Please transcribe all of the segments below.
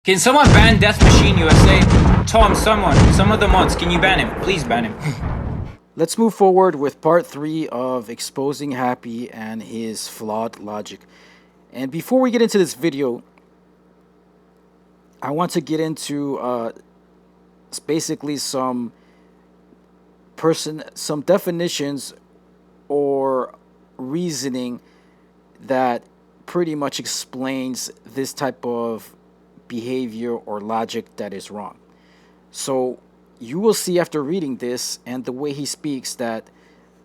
Can someone ban Death Machine USA? Tom, some of the mods, can you ban him? Please ban him. Let's move forward with part 3 of exposing Happy and his flawed logic. And before we get into this video, I want to get into basically some definitions or reasoning that pretty much explains this type of behavior or logic that is wrong. So you will see after reading this and the way he speaks that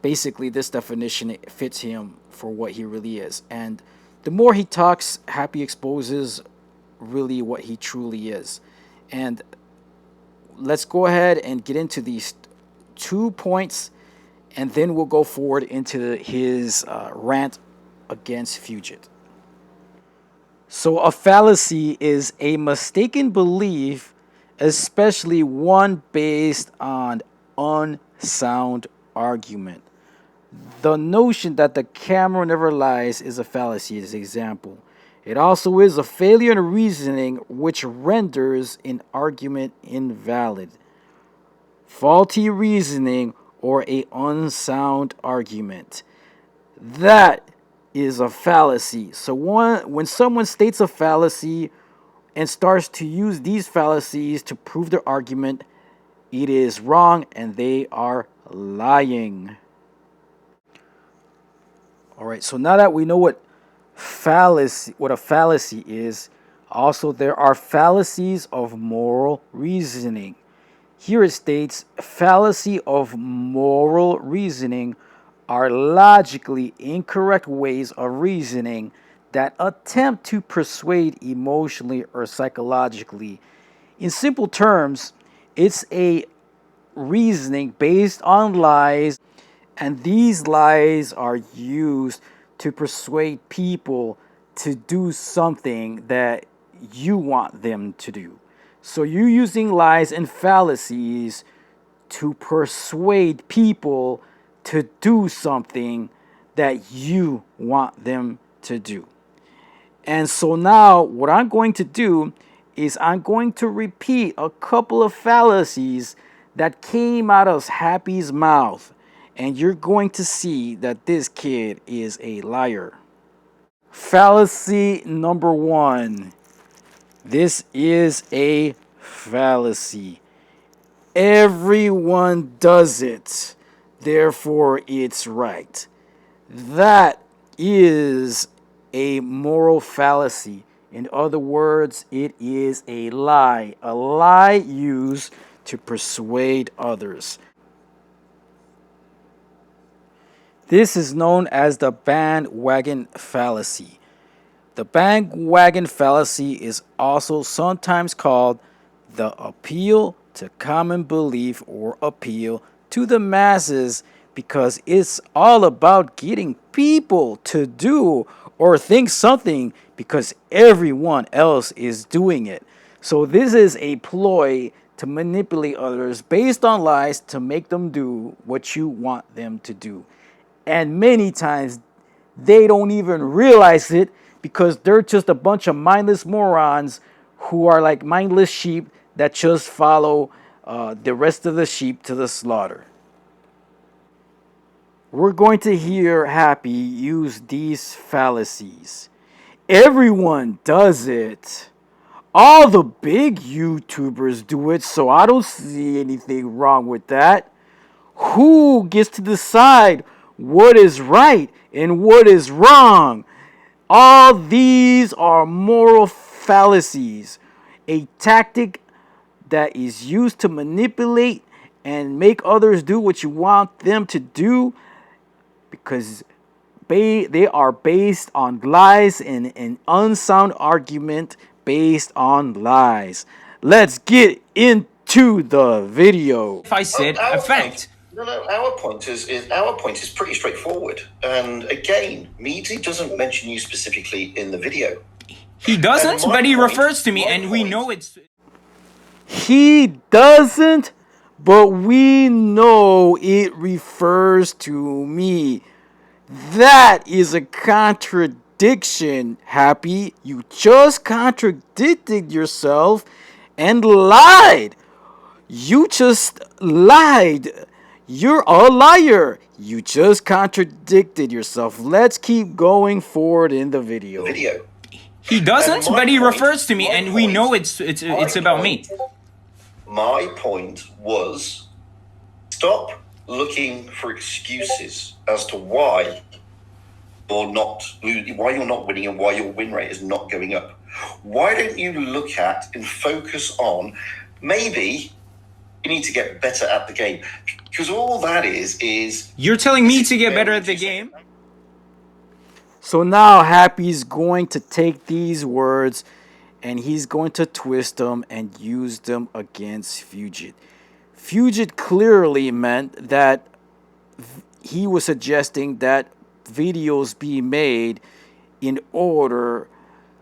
basically this definition fits him for what he really is. And the more he talks, Happy exposes really what he truly is. And let's go ahead and get into these 2 points, and then we'll go forward into his rant against Fugit. So a fallacy is a mistaken belief, especially one based on unsound argument. The notion that the camera never lies is a fallacy, as an example. It also is a failure in reasoning which renders an argument invalid. Faulty reasoning or a unsound argument. That is a fallacy. So when someone states a fallacy and starts to use these fallacies to prove their argument, it is wrong and they are lying. Alright, so now that we know what a fallacy is, also there are fallacies of moral reasoning. Here it states, fallacy of moral reasoning are logically incorrect ways of reasoning that attempt to persuade emotionally or psychologically. In simple terms, it's a reasoning based on lies, and these lies are used to persuade people to do something that you want them to do. So you're using lies and fallacies to persuade people to do something that you want them to do. And so now what I'm going to do is I'm going to repeat a couple of fallacies that came out of Happy's mouth. And you're going to see that this kid is a liar. Fallacy number 1. This is a fallacy. Everyone does it. Therefore, it's right. That is a moral fallacy. In other words, it is a lie used to persuade others. This is known as the bandwagon fallacy. The bandwagon fallacy is also sometimes called the appeal to common belief or appeal to the masses, because it's all about getting people to do or think something because everyone else is doing it. So this is a ploy to manipulate others based on lies to make them do what you want them to do. And many times they don't even realize it because they're just a bunch of mindless morons who are like mindless sheep that just follow the rest of the sheep to the slaughter. We're going to hear Happy use these fallacies. Everyone does it. All the big YouTubers do it, so I don't see anything wrong with that. Who gets to decide what is right and what is wrong? All these are moral fallacies, a tactic that is used to manipulate and make others do what you want them to do, because they are based on lies and an unsound argument based on lies. Let's get into the video. If I said a fact. No, our point is pretty straightforward. And again, Meadsy doesn't mention you specifically in the video. He doesn't, but he refers to me, and we know it's... He doesn't, but we know it refers to me. That is a contradiction. contradiction, Happy. You just contradicted yourself and lied. You just lied. You're a liar. You just contradicted yourself. Let's keep going forward in the video. He doesn't, And my but he point- refers to me, my and we point- know it's about me. My point was stop looking for excuses as to why you're not winning and why your win rate is not going up. Why don't you look at and focus on maybe you need to get better at the game? Because all that is You're telling me to get better at the game? So now Happy's going to take these words and he's going to twist them and use them against Fugit. Fugit clearly meant that he was suggesting that videos be made in order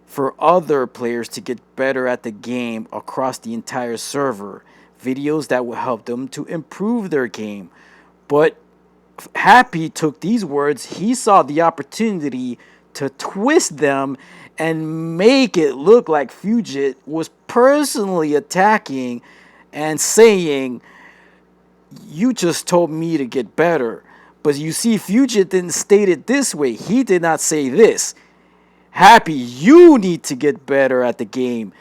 for other players to get better at the game across the entire server. Videos that will help them to improve their game. But Happy took these words, he saw the opportunity to twist them and make it look like Fugit was personally attacking and saying, you just told me to get better. But you see, Fugit didn't state it this way. He did not say this. Happy, you need to get better at the game.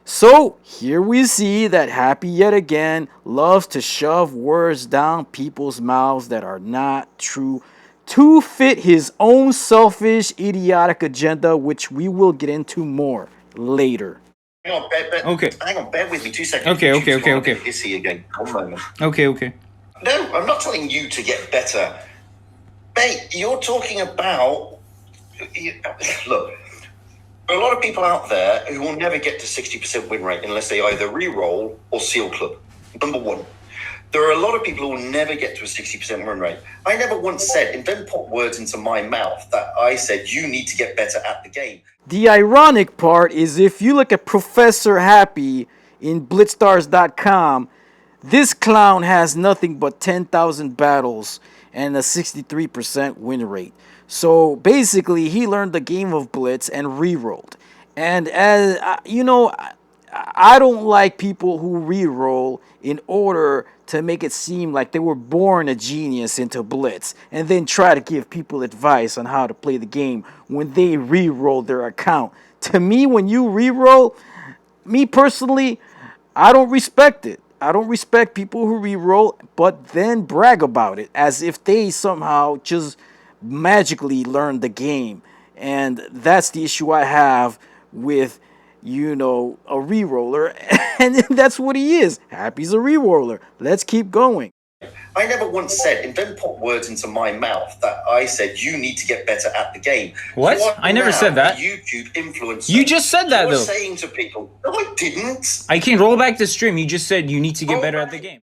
So here we see that Happy yet again loves to shove words down people's mouths that are not true to fit his own selfish, idiotic agenda, which we will get into more later. Hang on, bear with me 2 seconds. Okay. Hissy again. 1 moment. Okay. No, I'm not telling you to get better. Mate, you're talking about... Look, there are a lot of people out there who will never get to 60% win rate unless they either re-roll or seal club. Number one. There are a lot of people who will never get to a 60% win rate. I never once said, and don't put words into my mouth, that I said you need to get better at the game. The ironic part is if you look at Professor Happy in Blitzstars.com, this clown has nothing but 10,000 battles and a 63% win rate. So basically, he learned the game of Blitz and re-rolled. And as you know, I don't like people who re-roll in order to make it seem like they were born a genius into Blitz and then try to give people advice on how to play the game when they re-roll their account. To me, when you re-roll, me personally, I don't respect it. I don't respect people who re-roll but then brag about it as if they somehow just magically learned the game. And that's the issue I have with, you know, a re-roller. And that's what he is. Happy's a re-roller. Let's keep going. I never once said, and don't put words into my mouth, that I said you need to get better at the game. What? You are I never now said that. a YouTube influencer. You just said that, You're though. saying to people, no, I didn't. I can roll back the stream. You just said you need to get better at the game.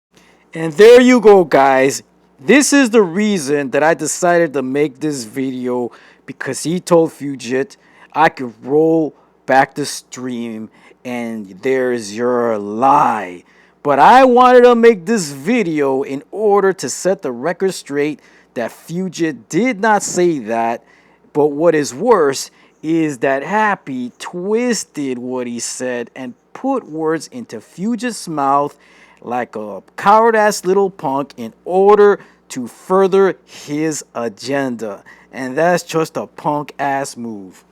And there you go, guys. This is the reason that I decided to make this video, because he told Fugit I could roll back the stream and there's your lie. But I wanted to make this video in order to set the record straight that Fugit did not say that. But what is worse is that Happy twisted what he said and put words into Fugit's mouth like a coward-ass little punk in order to further his agenda. And that's just a punk-ass move.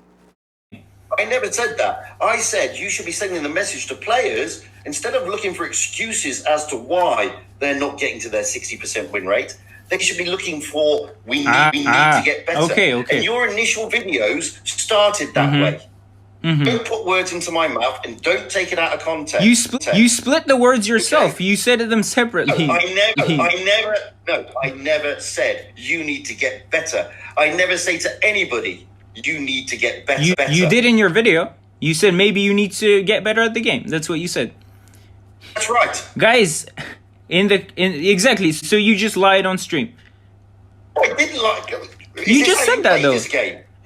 I never said that. I said you should be sending the message to players instead of looking for excuses as to why they're not getting to their 60% win rate. They should be looking for we need to get better. Okay. And your initial videos started that way. Don't put words into my mouth and don't take it out of context. You split the words yourself. Okay. You said them separately. I never said you need to get better. I never say to anybody you need to get better. You did in your video. You said maybe you need to get better at the game. That's what you said. That's right. Guys, exactly. So you just lied on stream. I didn't lie. You just said that though.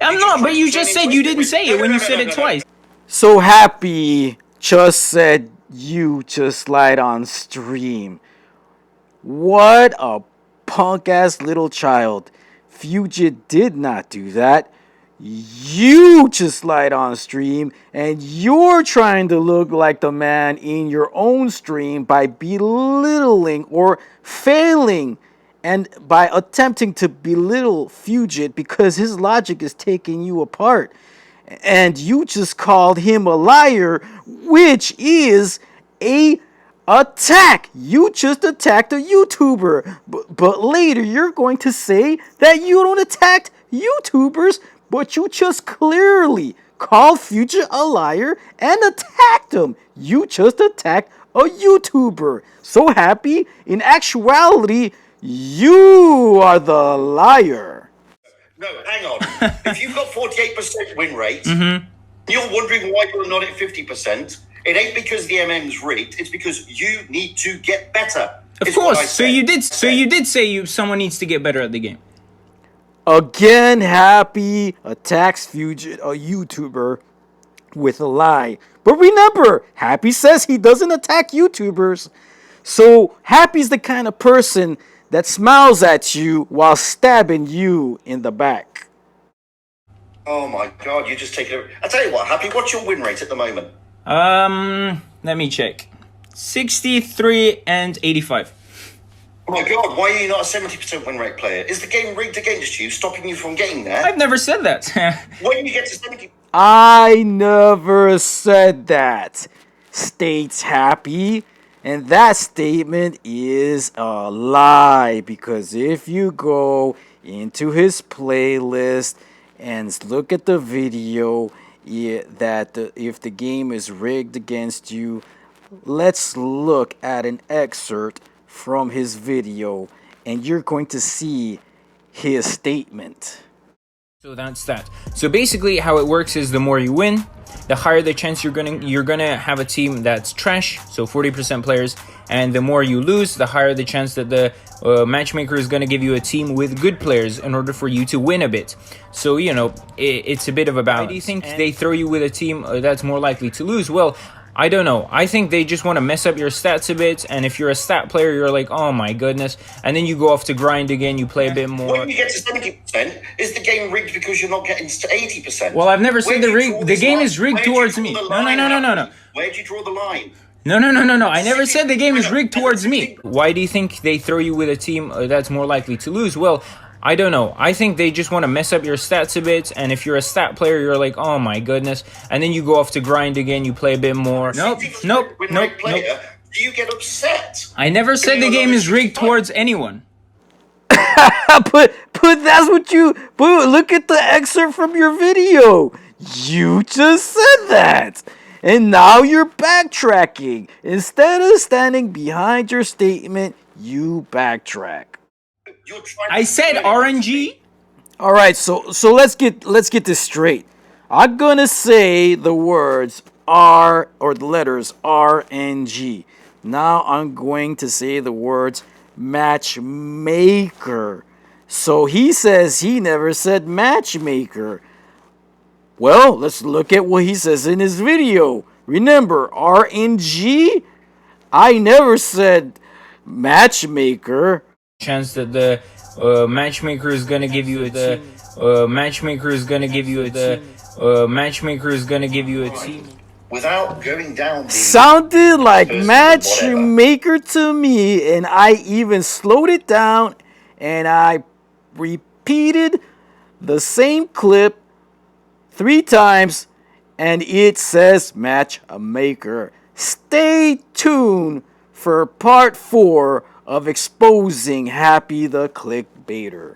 I'm not, but you just said you didn't say it when you said it twice. So Happy just said you just lied on stream. What a punk-ass little child. Fugit did not do that. you just lied on stream, and you're trying to look like the man in your own stream by belittling or failing and by attempting to belittle Fugit because his logic is taking you apart. And you just called him a liar, which is a attack. You just attacked a YouTuber. But later you're going to say that you don't attack YouTubers, but you just clearly called Future a liar and attacked him. You just attacked a YouTuber. So Happy, in actuality, you are the liar. No, hang on. If you've got 48% win rate, you're wondering why you're not at 50%. It ain't because the MM's rigged. It's because you need to get better. Of course. So you did say someone needs to get better at the game. Again, Happy attacks Fugit, a YouTuber, with a lie. But remember, Happy says he doesn't attack YouTubers. So Happy's the kind of person that smiles at you while stabbing you in the back. Oh my God, you just take it. I'll tell you what, Happy, what's your win rate at the moment? Let me check. 63 and 85. Oh my God, why are you not a 70% win rate player? Is the game rigged against you, stopping you from getting there? I've never said that. When you get to 70... I never said that, states Happy. And that statement is a lie, because if you go into his playlist and look at the video if the game is rigged against you, let's look at an excerpt from his video and you're going to see his statement. So that's that. So basically how it works is the more you win, the higher the chance you're gonna have a team that's trash, so 40% players, and the more you lose, the higher the chance that the matchmaker is gonna give you a team with good players in order for you to win a bit. So, you know, it's a bit of a balance. Why do you think they throw you with a team that's more likely to lose? Well, I don't know. I think they just want to mess up your stats a bit, and if you're a stat player, you're like, oh my goodness, and then you go off to grind again, you play a bit more. When you get to 70%, is the game rigged because you're not getting to 80%? Well, I've never said the game is rigged towards me. No. Where do you draw the line? No. I never said the game is rigged towards me. Why do you think they throw you with a team that's more likely to lose? Well, I don't know. I think they just want to mess up your stats a bit, and if you're a stat player, you're like, oh my goodness, and then you go off to grind again, you play a bit more. Nope. Do you get upset? I never said the game is rigged towards anyone. but that's what you... But look at the excerpt from your video. You just said that. And now you're backtracking. Instead of standing behind your statement, you backtrack. I said RNG. All right, so let's get this straight. I'm gonna say the words R, or the letters R and G. Now I'm going to say the words matchmaker. So he says he never said matchmaker. Well, let's look at what he says in his video. Remember, R and G? I never said matchmaker. Chance that the matchmaker is gonna give you a team. Matchmaker is gonna give you a team. Without going down the... Sounded like matchmaker to me, and I even slowed it down and I repeated the same clip 3 times and it says matchmaker. Stay tuned for part 4 of exposing Happy the clickbaiter.